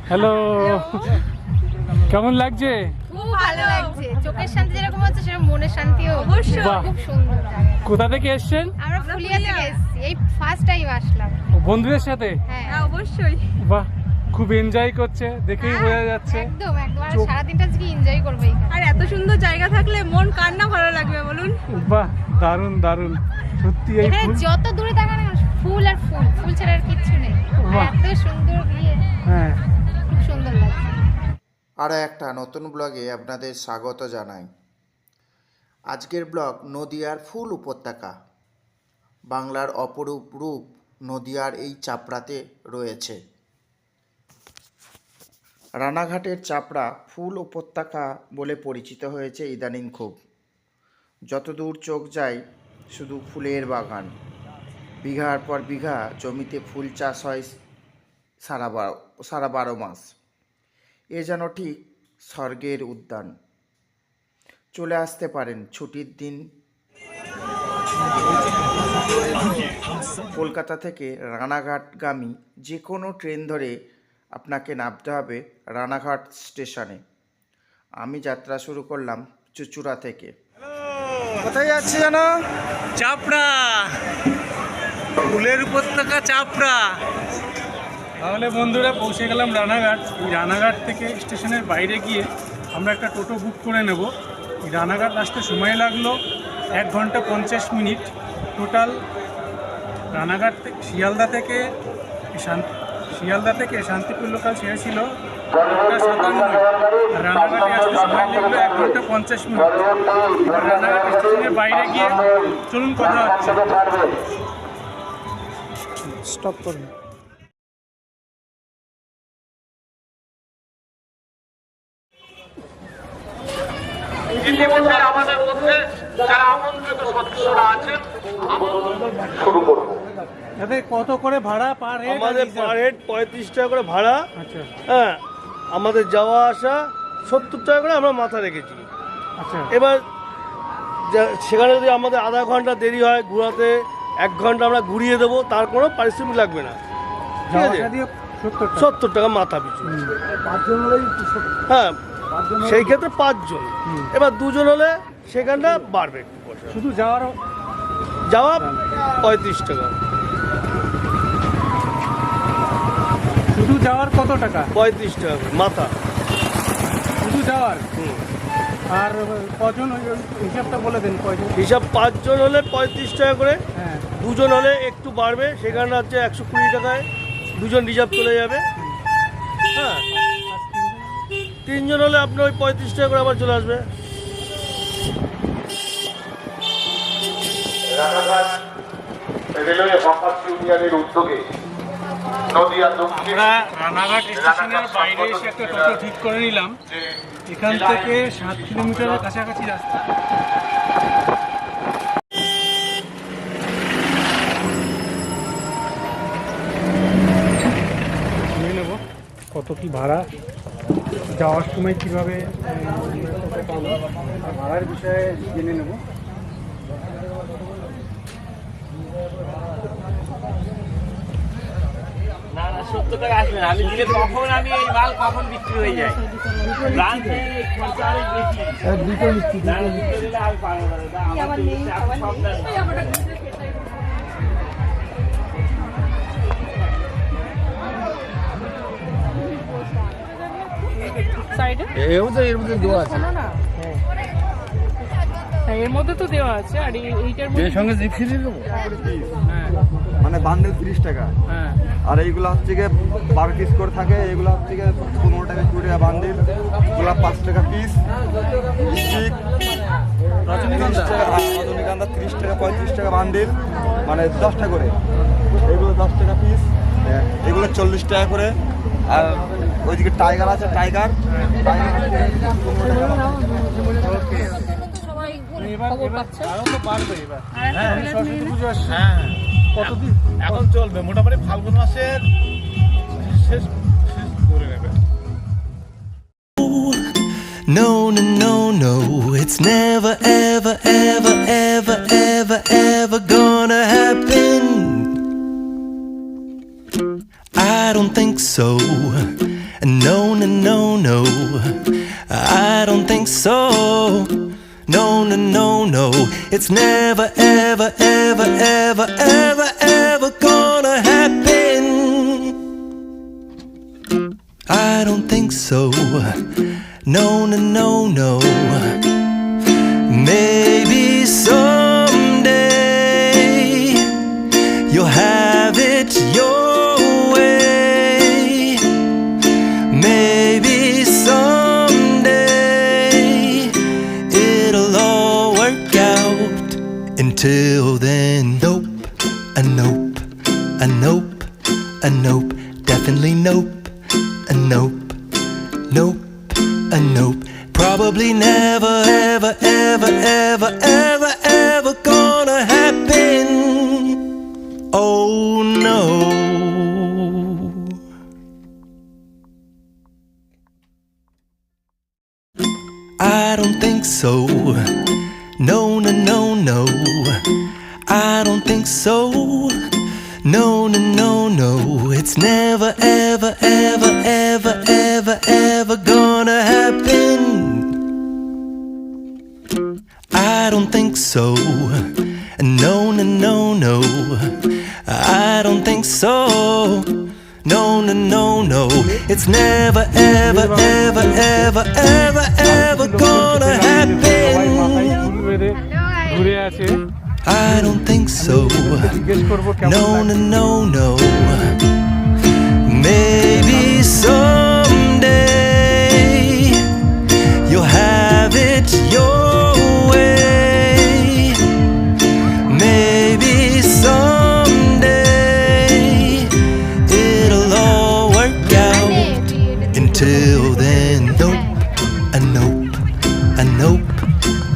Hello, কেমন লাগছে? খুব ভালো লাগছে। চোখের শান্তি যেরকম হচ্ছে সেরকম মনের শান্তিও অবশ্যই। খুব সুন্দর। কোথা থেকে এসেছেন? আমরা ফুলিয়া থেকে এসেছি, এই ফার্স্ট টাইম আসলাম। বন্ধুদের সাথে? হ্যাঁ অবশ্যই। বাহ, খুব এনজয় করছে, দেখেই বোঝা যাচ্ছে। একদম একদম, আর সারাদিনটা আজকে এনজয় করবে। আর এত সুন্দর জায়গা থাকলে মন কার না ভালো লাগবে বলুন? বাহ, দারুণ দারুণ সত্যি। এই এখানে যত দূরে তাকান ফুল আর ফুল, ফুল ছাড়া আর কিচ্ছু নেই। এত সুন্দর হ্যাঁ, খুব সুন্দর লাগছে। আরও একটা নতুন ব্লগে আপনাদের স্বাগত জানাই। আজকের ব্লগ নদিয়ার ফুল উপত্যকা। বাংলার অপরূপ রূপ নদিয়ার এই চাপড়াতে রয়েছে। রানাঘাটের চাপড়া ফুল উপত্যকা বলে পরিচিত হয়েছে ইদানিং খুব। যতদূর চোখ যায় শুধু ফুলের বাগান। বিঘার পর বিঘা জমিতে ফুল চাষ হয় সারা 12 মাস। এ যেন ঠিক স্বর্গের উদ্যান। চলে আসতে পারেন ছুটির দিন। কলকাতা থেকে রানাঘাটগামী যে কোনো ট্রেন ধরে আপনাকে নামতে হবে রানাঘাট স্টেশনে। আমি যাত্রা শুরু করলাম চুচুড়া থেকে। কোথায় যাচ্ছি জানো? চাপড়া, ফুলের উপত্যকা চাপড়া। তাহলে বন্ধুরা পৌঁছে গেলাম রানাঘাট। এই রানাঘাট থেকে স্টেশনের বাইরে গিয়ে আমরা একটা টোটো বুক করে নেব। এই রানাঘাট আসতে সময় লাগলো 1 ঘন্টা 50 মিনিট। টোটাল রানাঘাট থেকে শিয়ালদা থেকে শান্তিপুর লোকাল ছেড়েছিল 57। রানাঘাটে আসতে সময় লাগলো 1 ঘন্টা 50 মিনিট। এবার রানাঘাট স্টেশনের বাইরে গিয়ে চলুন কথা হচ্ছে। স্টপ করুন। ইতিমধ্যে আমাদের মধ্যে যারা আমন্ত্রিত সদস্যরা আছেন শুরু করব। দাদা কত করে ভাড়া পার হেড? আমাদের পার হেড 35 টাকা করে ভাড়া। আচ্ছা হ্যাঁ, আমাদের যাওয়া আসা 70 টাকা করে আমরা মাথা রেখেছি। আচ্ছা, এবার সেখানে যদি আমাদের আধা ঘন্টা দেরি হয় ঘোরাতে, 1 ঘন্টা আমরা ঘুরিয়ে দেবো, তার কোনো পারিশ্রমিক লাগবে না। ঠিক আছে, 70 টাকা মাথা পিছু। হ্যাঁ, সেই ক্ষেত্রে 5 জন। এবার 2 জন হলে সেখানটা বাড়বে একটু পয়সা। শুধু যাওয়া 35 টাকা। শুধু যাওয়ার কত টাকা? 35 টাকা করে মাথা শুধু যাওয়ার। আর কজন হিসাবটা বলে দেন কয়জন? হিসাব 5 জন হলে 35 টাকা করে। হ্যাঁ, 2 জন হলে একটু বাড়বে, সেখানে হচ্ছে 120 টাকায় 2 জন রিজার্ভ চলে যাবে। হ্যাঁ, 3 জন হলে আপনার ওই 35 টাকা করে আবার চলে আসবে। রানাঘাট রেলওয়ে হকার্স ইউনিয়নের উদ্যোগে নদিয়া দক্ষিণ আমরা রানাঘাট স্টেশনের বাইরে এসে একটা টোটো ঠিক করে নিলাম। এখান থেকে 7 কিলোমিটারের কাছাকাছি রাস্তা। শুনে নেব কত কি ভাড়া, যাওয়ার সময় কীভাবে ভাড়ার বিষয়ে জেনে নেব। না 70 টাকা আসবে না। আমি দিলে কখন আমি এই মাল কখন বিক্রি হয়ে যায়। ব্রাঞ্চে খরচা অনেক বেশি। দুটো দিলে আমি পারবো না। আমার সব এর মধ্যে তো দেওয়া আছে। আর এইটার মধ্যে সঙ্গে জিপসি দিয়ে দেবো। হ্যাঁ, মানে বান্ডেল 30 টাকা। হ্যাঁ, আর এইগুলো হচ্ছে গিয়ে 12 পিস করে থাকে। এগুলো হচ্ছে গিয়ে 15 টাকা 20 টাকা বান্ডেল। এগুলো 5 টাকা পিস। স্টিক রজনীগন্ধা 30 টাকা 35 টাকা বান্ডেল, মানে 10 টাকা করে। এগুলো 10 টাকা পিস। এগুলো 40 টাকা করে। আর ওইদিকে টাইগার আছে, টাইগার আরো তো বাড়বে এবার। সরস্বতী পুজো আসছে। কতদিন এখন চলবে মোটামুটি ফাল্গুন মাসের শেষ ধরে নেবে। No, no, no, no, it's never, ever, ever, ever, ever, ever gonna happen. I don't think so. No, no, no, no, I don't think so. No, no, no, no, it's never, ever, ever, ever, ever, ever gonna happen. I don't think so. No, no, no, no. Maybe someday you'll have it your way. Maybe someday it'll all work out. Until then, nope, a nope, a nope, a nope, definitely nope, a nope, nope, a nope. Probably never, ever, ever, ever, ever, ever gonna happen. Oh no. I don't think so. No, no, no, no. I don't think so. No, no, no, no. It's never, ever, ever, ever, ever, ever gonna happen. I don't think so. No, no, no, no. I don't think so. No, no, no, no. It's never, ever, ever, ever, ever, ever gonna happen. ঘুরে আছে I don't think so. জিজ্ঞেস করবো কেমন No, লাগছে। no, no, no. Maybe someday you'll have it your way. Maybe someday it'll all work out. Until then, nope, a nope, a nope,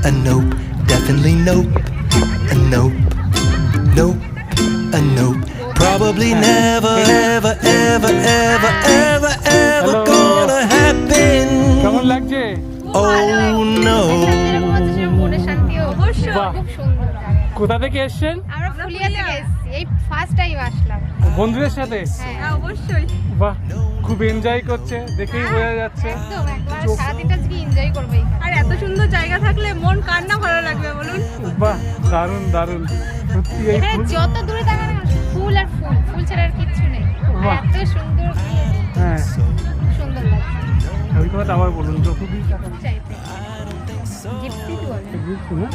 a nope, definitely nope, a nope, nope, a nope. Probably never, ever, ever, ever, ever, ever gonna happen. কেমন লাগছে? Oh no. মনে শান্তি অবশ্যই বাহ। খুব সুন্দর। কোথা থেকে এসছেন? আমরা ফুলিয়া থেকে এসেছি, এই ফার্স্ট টাইম আসলাম। বন্ধুদের সাথে? হ্যাঁ অবশ্যই। বাহ, খুব এনজয় করছে, দেখেই বোঝা যাচ্ছে। একদম একবার সারাদিনটা আজকে এনজয় করবে। আর এত সুন্দর জায়গা থাকলে মন কার না ভালো লাগবে বলুন? বাহ, দারুণ দারুণ সত্যি। এই এখানে ফুল, যত দূরে তাকান ফুল আর ফুল, ফুল ছাড়া আর কিচ্ছু নেই। আর বাহ। এত সুন্দর, হ্যাঁ খুব সুন্দর লাগছে। ওই কথাটা আবার বলুন তো, খুবই চাইতে জিপসি বলে। শুনো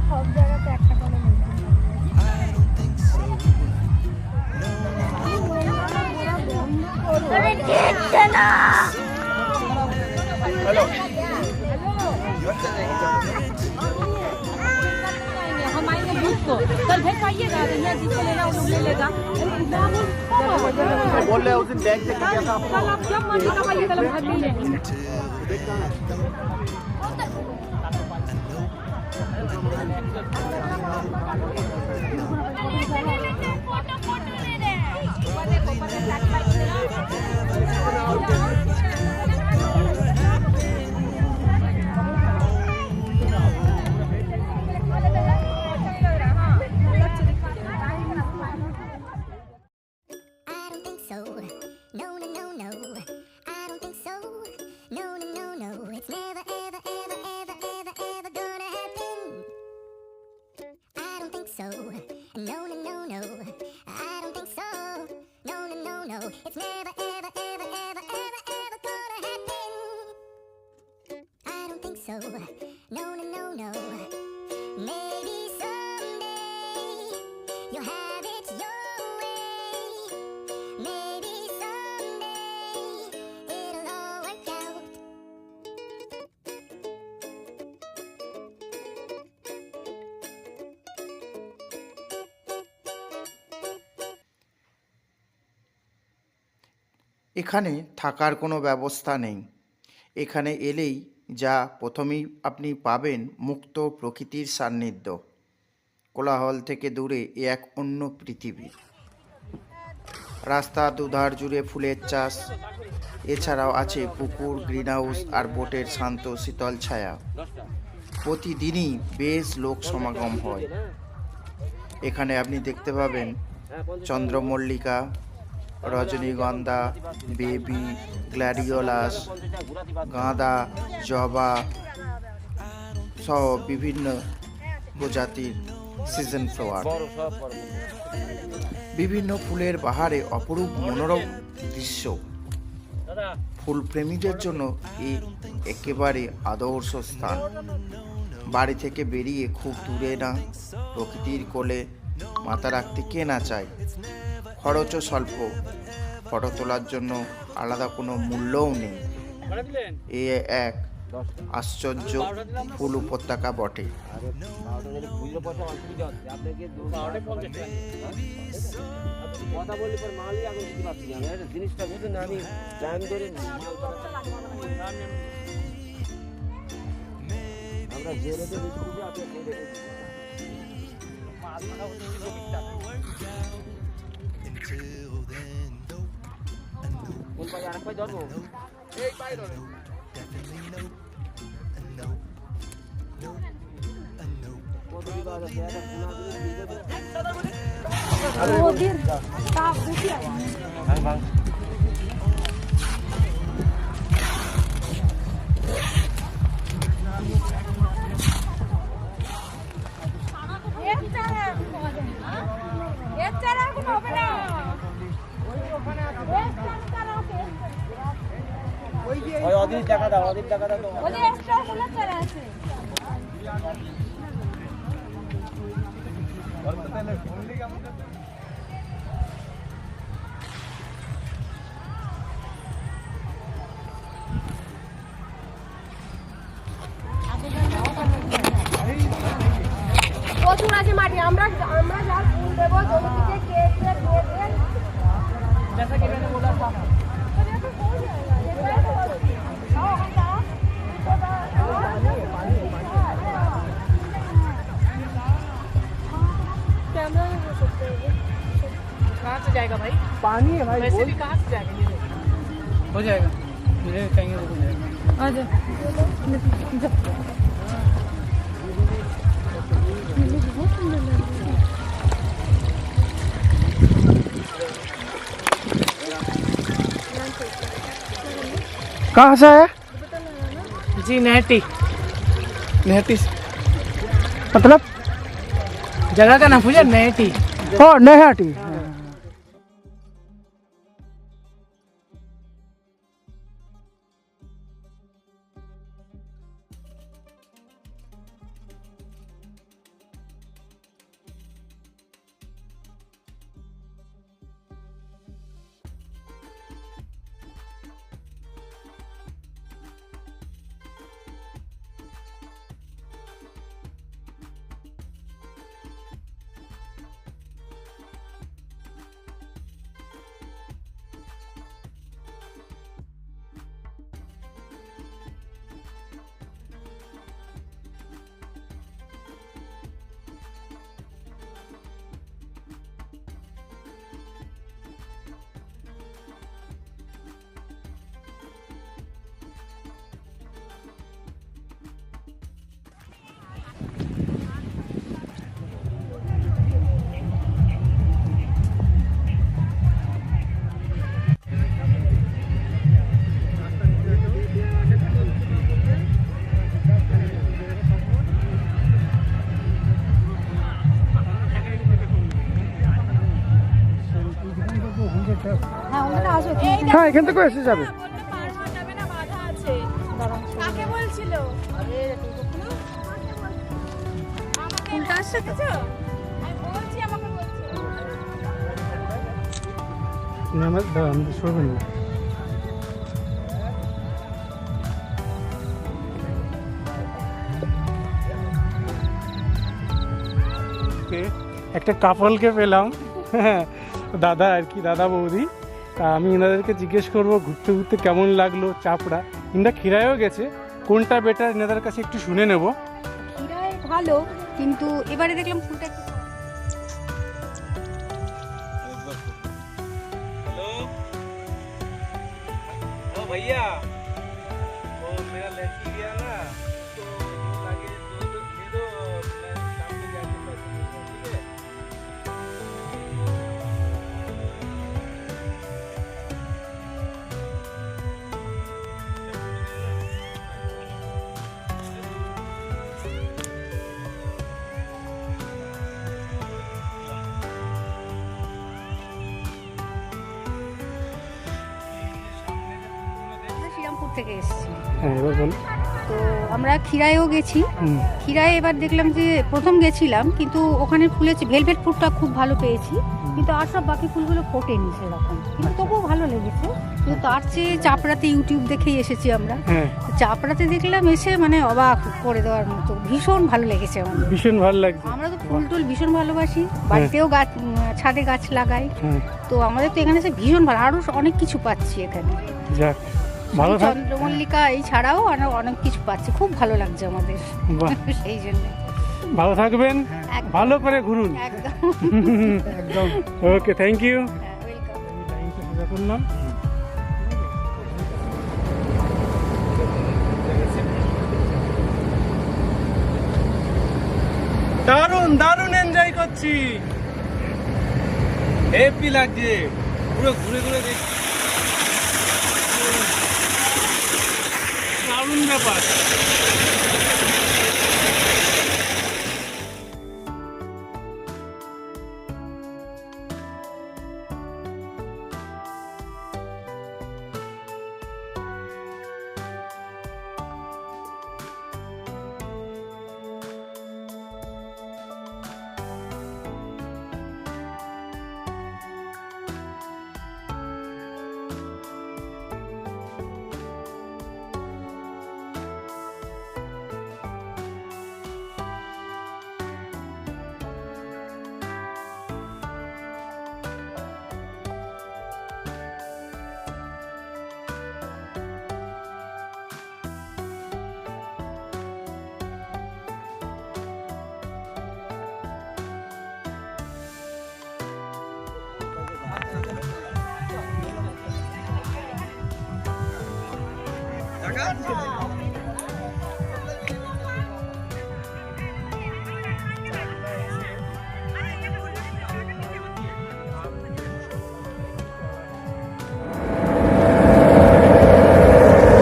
সব জায়গাতে একটা করে हम आएंगे बुक को कल भेज पाइएगा भैया जिसको लेना वो लोग ले लेगा बोल रहे उस दिन बैग से कल आप जब मर्जी कमाइए कल हम घर ले लेंगे এখানে থাকার কোনো ব্যবস্থা নেই। এখানে এলেই যা প্রথমেই আপনি পাবেন মুক্ত প্রকৃতির সান্নিধ্য। কোলাহল থেকে দূরে এ এক অন্য পৃথিবী। রাস্তা দুধার জুড়ে ফুলের চাষ, এছাড়াও আছে পুকুর, গ্রিন হাউস আর বোটের শান্ত শীতল ছায়া। প্রতিদিনই বেশ লোক সমাগম হয়। এখানে আপনি দেখতে পাবেন চন্দ্রমল্লিকা, রজনীগন্ধা, বেবি, গ্ল্যাডিওলাস, গাঁদা, জবা সহ বিভিন্ন প্রজাতির সিজন ফ্লাওয়ার। বিভিন্ন ফুলের বাহারে অপরূপ মনোরম দৃশ্য। ফুল প্রেমীদের জন্য এই একেবারে আদর্শ স্থান। বাড়ি থেকে বেরিয়ে খুব দূরে না, প্রকৃতির কোলে মাথা রাখতে কে না চায়। খরচও স্বল্প, ফটো তোলার জন্য আলাদা কোনো মূল্যও নেই। এ এক আশ্চর্য ফুল উপত্যকা বটে। কথা বলি পর মালই আগে দিতে পারছি না, আমি জিনিসটা বুঝুন আমি টাইম ধরে আমরা যে রেটে বিক্রি করি আপনি সেই রেটে কোন পাই আরেক পাই ধরবো, এই পাই ধরো অধিক টাকা দাও, অধিক টাকা দাও। প্রচুর আছে মাটি, আমরা যা ফুল দেবো জমি থেকে কেটে कहाँ से जाएगा भाई? पानी है भाई, वैसे भी कहाँ से जाएगा? ये हो जाएगा, मेरे कहेंगे तो हो जाएगा। आजा कहाँ से है? जी नेटी, नेहटी मतलब जगह का नाम पूछा नेटी। ओ नेहाटी। হ্যাঁ এখান থেকে এসে যাবে। কাকে বলছিল? ফুলটা আসছে কিছু? আমি বলছি আমাকে বলছে। না আমার আমাদের সরবেন না। একটা কাপলকে পেলাম, দাদা আর কি, দাদা বৌদি। তা আমি এনাদেরকে জিজ্ঞেস করবো ঘুরতে ঘুরতে কেমন লাগলো চাপড়া। ইনারা খিরায়ও গেছে, কোনটা বেটার এনাদের কাছে একটু শুনে নেব। খিরায় ভালো, কিন্তু এবারে দেখলাম ফুলটা একটু हेलो भैया, वो मेरा लड़की गया ना, तो आगे दो दे दो, मैं शाम को जाके पैसे दूंगा, ठीक है? থেকে এসেছি। হ্যাঁ এবার বল। তো আমরা ক্ষীরায়ও গেছি। ক্ষীরায় এবার দেখলাম যে প্রথম গেছিলাম, কিন্তু ওখানে ফুলেছে ভেলভেট ফুলটা খুব ভালো পেয়েছি, কিন্তু আর সব বাকি ফুলগুলো ফোটেনি সেরকম, কিন্তু তবুও ভালো লেগেছে। কিন্তু তার চেয়ে চাপড়াতে ইউটিউব দেখেই এসেছি আমরা। চাপড়াতে দেখলাম এসে মানে অবাক করে দেওয়ার মতো, ভীষণ ভালো লেগেছে আমাদের, ভীষণ ভালো লাগছে। আমরা তো ফুল টুল ভীষণ ভালোবাসি, বাড়িতেও গাছ ছাদে গাছ লাগাই, তো আমাদের তো এখানে এসে ভীষণ ভালো, আরও অনেক কিছু পাচ্ছি এখানে। যাক ভালো থাক। চন্দ্রমল্লিকা এই ছাড়াও অনেক কিছু পাচ্ছি, খুব ভালো লাগছে আমাদের সেই জন্য। ভালো থাকবেন, ভালো করে ঘুরুন। একদম একদম ওকে, থ্যাংক ইউ। করলাম দারুণ দারুণ এনজয় করছি, হেপি লাগছে, পুরো ঘুরে ঘুরে দেখছি, দারুণ ব্যাপার।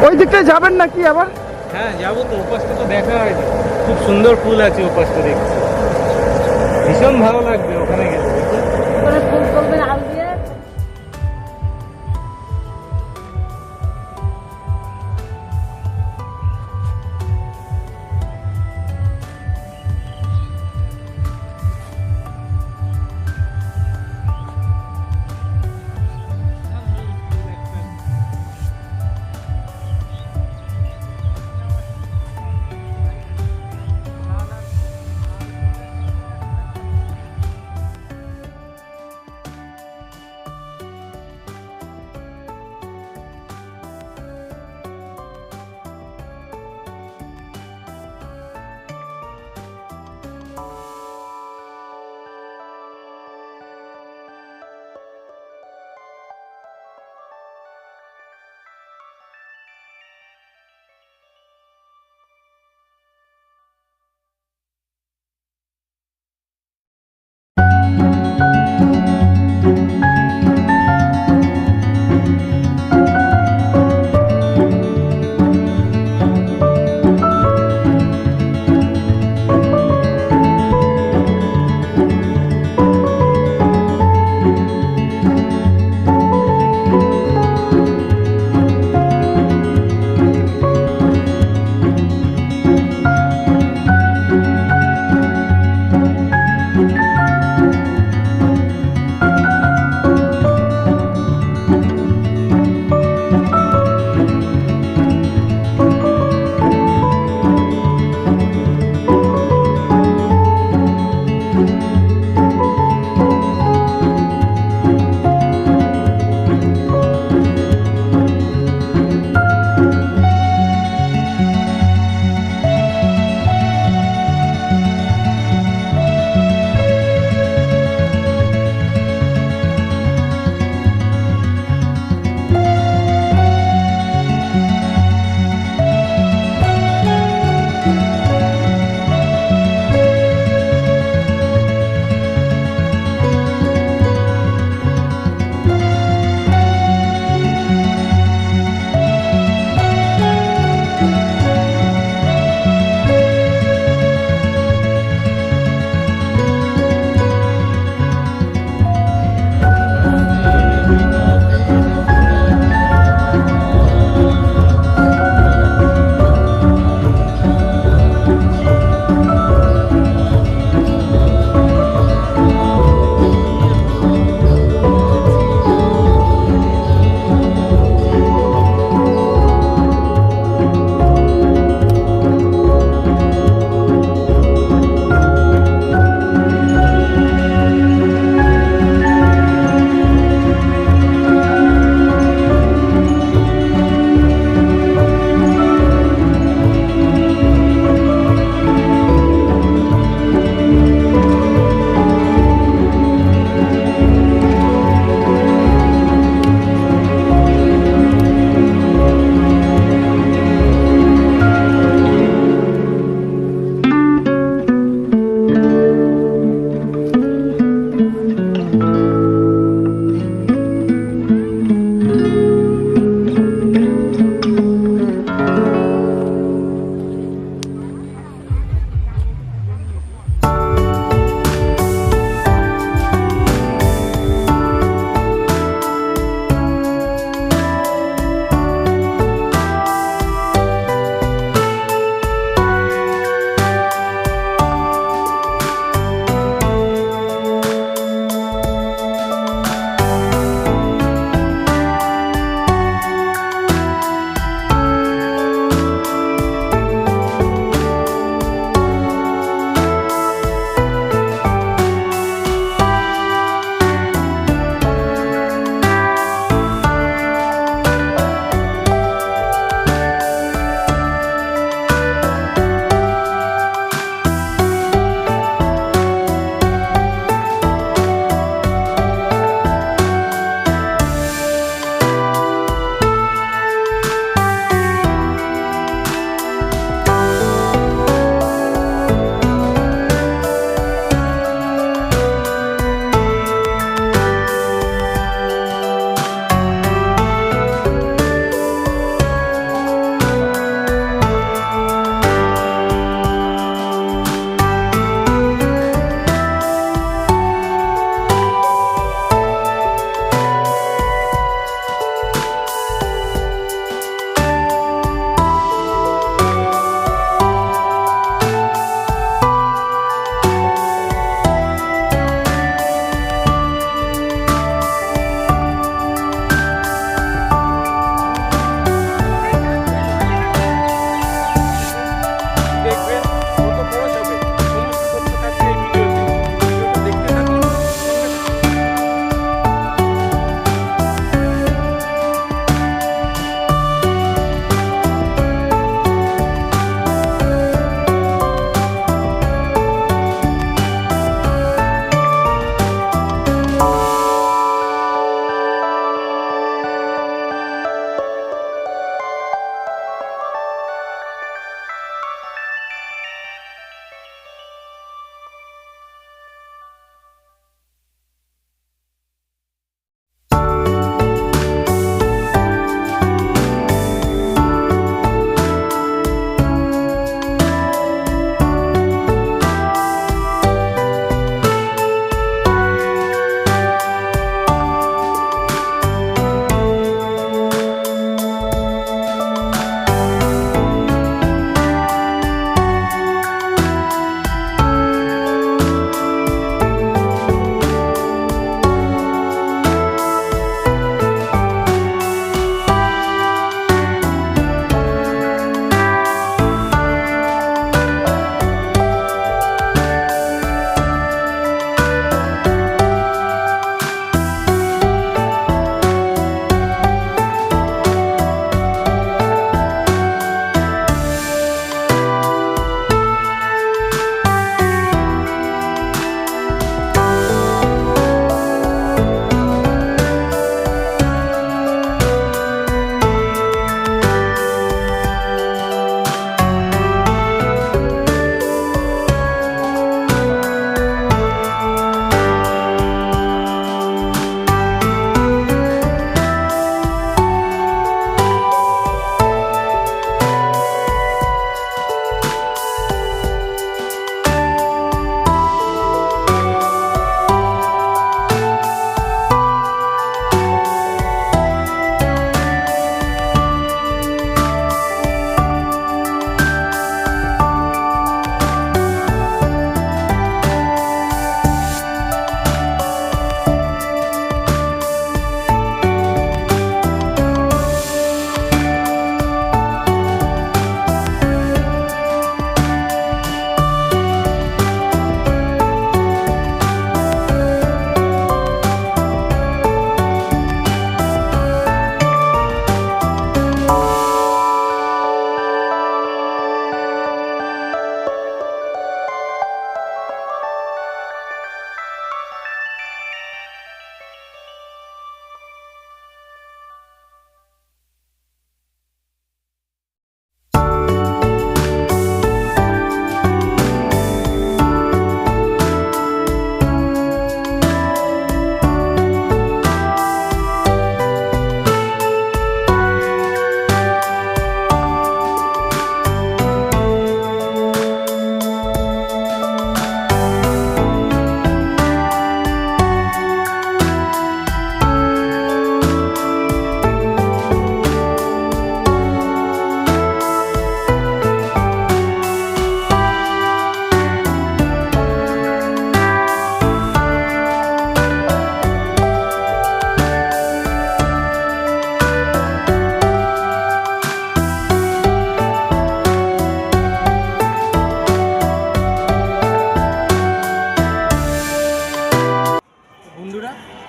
ওই দিকটায় যাবেন নাকি আবার? হ্যাঁ যাবো তো, ওপাশটা তো দেখা হয়নি, খুব সুন্দর ফুল আছে ওপাশটা, দেখছি ভীষণ ভালো লাগবে ওখানে গেলে। ফুল তুলবেন আল দিয়ে।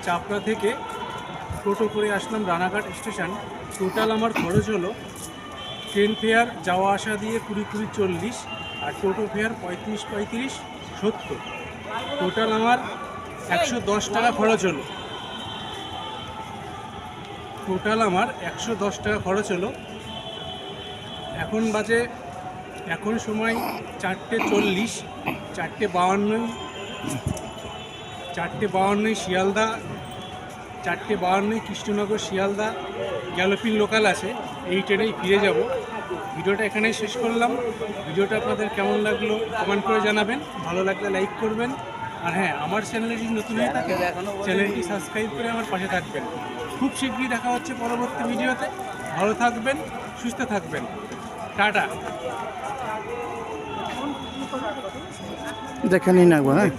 চাপড়া থেকে টোটো করে আসলাম রানাঘাট স্টেশন। টোটাল আমার খরচ হলো ট্রেন ফেয়ার যাওয়া আসা দিয়ে 20-40, আর টোটো ফেয়ার 35-70। টোটাল আমার 110 টাকা খরচ হলো। খরচ হলো। এখন সময় 4:40, 4:52 শিয়ালদা, 4:52 কৃষ্ণনগর শিয়ালদা গ্যালোপিন লোকাল আছে, এই ট্রেনেই ফিরে যাব। ভিডিওটা এখানেই শেষ করলাম। ভিডিওটা আপনাদের কেমন লাগলো কমেন্ট করে জানাবেন, ভালো লাগলে লাইক করবেন, আর হ্যাঁ, আমার চ্যানেলে যদি নতুন হয়ে থাকে চ্যানেলটি সাবস্ক্রাইব করে আমার পাশে থাকবেন। খুব শীঘ্রই দেখা হচ্ছে পরবর্তী ভিডিওতে। ভালো থাকবেন, সুস্থ থাকবেন, টাটা। দেখে নিন একবার, হ্যাঁ।